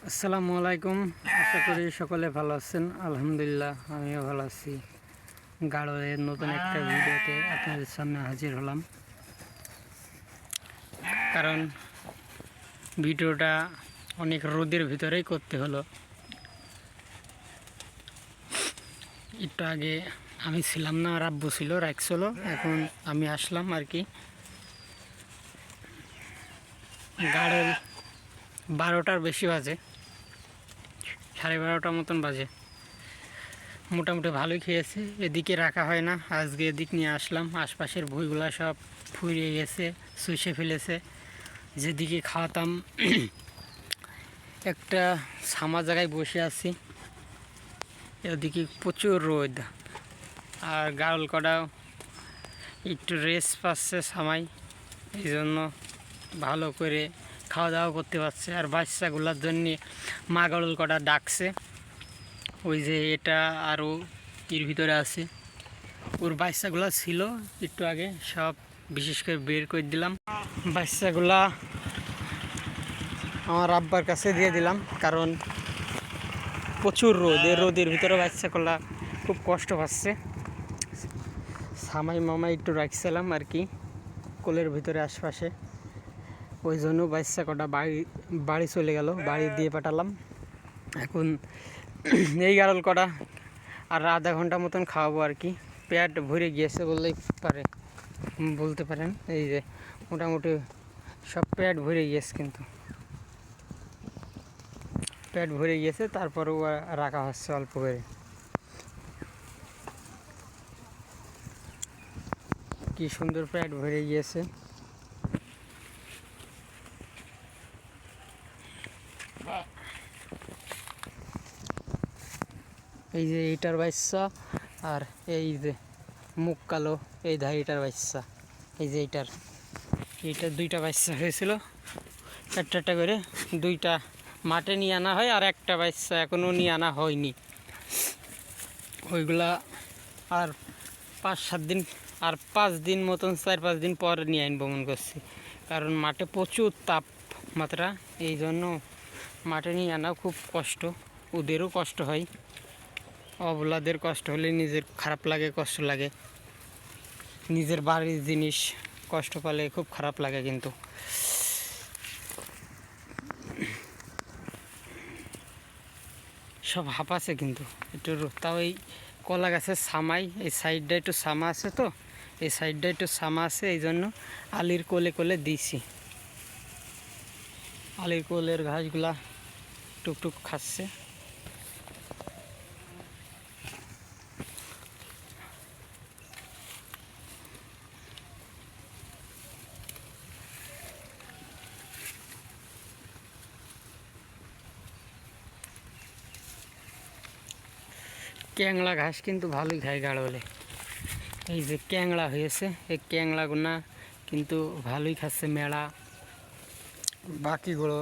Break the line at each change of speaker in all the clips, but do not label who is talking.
আসসালামু আলাইকুম। আশা করি সকলে ভালো আছেন। আলহামদুলিল্লাহ আমিও ভালো আছি। গাড়লের নতুন একটা ভিডিওতে আপনাদের সামনে হাজির হলাম। কারণ ভিডিওটা অনেক রোদের ভিতরেই করতে হলো। একটু আগে আমি ছিলাম না, আর আব্বু ছিল, রাখছিল। এখন আমি আসলাম আর কি। গাড়ল 12টার বেশি বাজে, 12:30 মতন বাজে। মোটামুটি ভালোই খেয়েছে। এদিকে রাখা হয় না, আজকে এদিক নিয়ে আসলাম। আশপাশের ভুঁইগুলা সব ফুরিয়ে গেছে, শুষে ফেলেছে। যেদিকে খাওয়াতাম একটা ছামা জায়গায় বসে আছি, এদিকে প্রচুর রোদ। আর গাড়ল কটাও একটু রেস্ট পাচ্ছে ছামাই, এই জন্য ভালো করে খাওয়া দাওয়া করতে পারছে। আর বাচ্চাগুলোর জন্যে মা গাড়ল কটা ডাকছে। ওই যে এটা আরও এর ভিতরে আছে, ওর বাচ্চাগুলা ছিল একটু আগে, সব বিশেষ করে বের করে দিলাম। বাচ্চাগুলা আমার আব্বার কাছে দিয়ে দিলাম, কারণ প্রচুর রোদ। এই রোদের ভিতরে বাচ্চাগুলা খুব কষ্ট পাচ্ছে। সামাই মামাই একটু রাখছিলাম আর কি কোলের ভিতরে আশপাশে, ওই জন্য বাচ্চা কটা বাড়ি চলে গেল, বাড়ি দিয়ে পাঠালাম। এখন এই গাড়ল কটা আর আধা ঘন্টা মতন খাওয়াবো আর কি। পেট ভরে গিয়েছে বললেই বলতে পারেন। এই যে মোটামুটি সব পেট ভরে গিয়েছে, কিন্তু পেট ভরে গিয়েছে, তারপরেও রাখা হচ্ছে অল্প করে। কি সুন্দর পেট ভরে গিয়েছে। এই যে এইটার বাচ্চা, আর এই যে মুখ কালো এই ধারিটার বাচ্চা। এই যে এইটার দুইটা বাচ্চা হয়েছিল, একটা করে। দুইটা মাঠে নিয়ে আনা হয়, আর একটা বাচ্চা এখনও নিয়ে আনা হয়নি। ওইগুলা আর 5-7 দিন, আর 5 দিন মতন, 4-5 দিন পর নিয়ে আইন ভ্রমণ করছি। কারণ মাঠে প্রচুর তাপমাত্রা, এই জন্য মাঠে নিয়ে আনা খুব কষ্ট। ওদেরও কষ্ট হয়, অবলাদের কষ্ট হলে নিজের খারাপ লাগে, কষ্ট লাগে। নিজের বাড়ির জিনিস কষ্ট পেলে খুব খারাপ লাগে। কিন্তু সব হাঁপাছে, কিন্তু একটু তাও এই কলা গাছের ছামাই, এই সাইডটা একটু ছামা আছে, তো এই সাইডটা একটু ছামা আছে, এই জন্য আলির কোলে কোলে দিছি। আলির কোলের ঘাসগুলা টুকটুক খাচ্ছে। ক্যাংলা ঘাস কিন্তু ভালোই খায় গাড়লে। এই যে ক্যাংলা হয়েছে, এই ক্যাংলাগুনা কিন্তু ভালোই খাচ্ছে। মেলা বাকিগুলো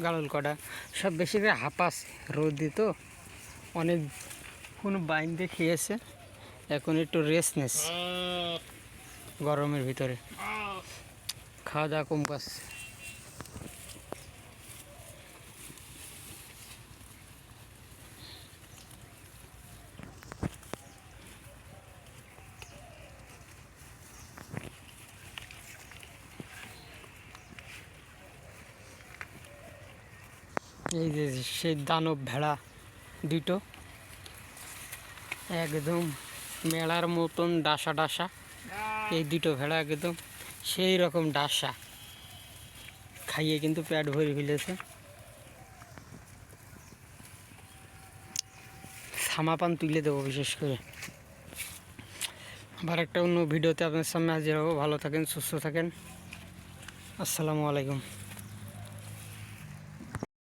গাড়ল কটা সব বেশি করে হাঁপাচ্ছে রোদ দিত, অনেক কোনো বাইন্দে খেয়েছে। এখন একটু রেস্ট নিচ্ছে গরমের ভিতরে, খাওয়া দাওয়া কম করছে। এই যে সেই দানব ভেড়া দুটো, একদম মেলার মতন ডাসা ডাসা। এই দুটো ভেড়া একদম সেই রকম ডাসা, খাইয়ে কিন্তু পেট ভরে ফেলেছে। ছামা পান তুলে দেবো বিশেষ করে। আবার একটা অন্য ভিডিওতে আপনার সামনে হাজির হবো। ভালো থাকেন, সুস্থ থাকেন। আসসালামু আলাইকুম।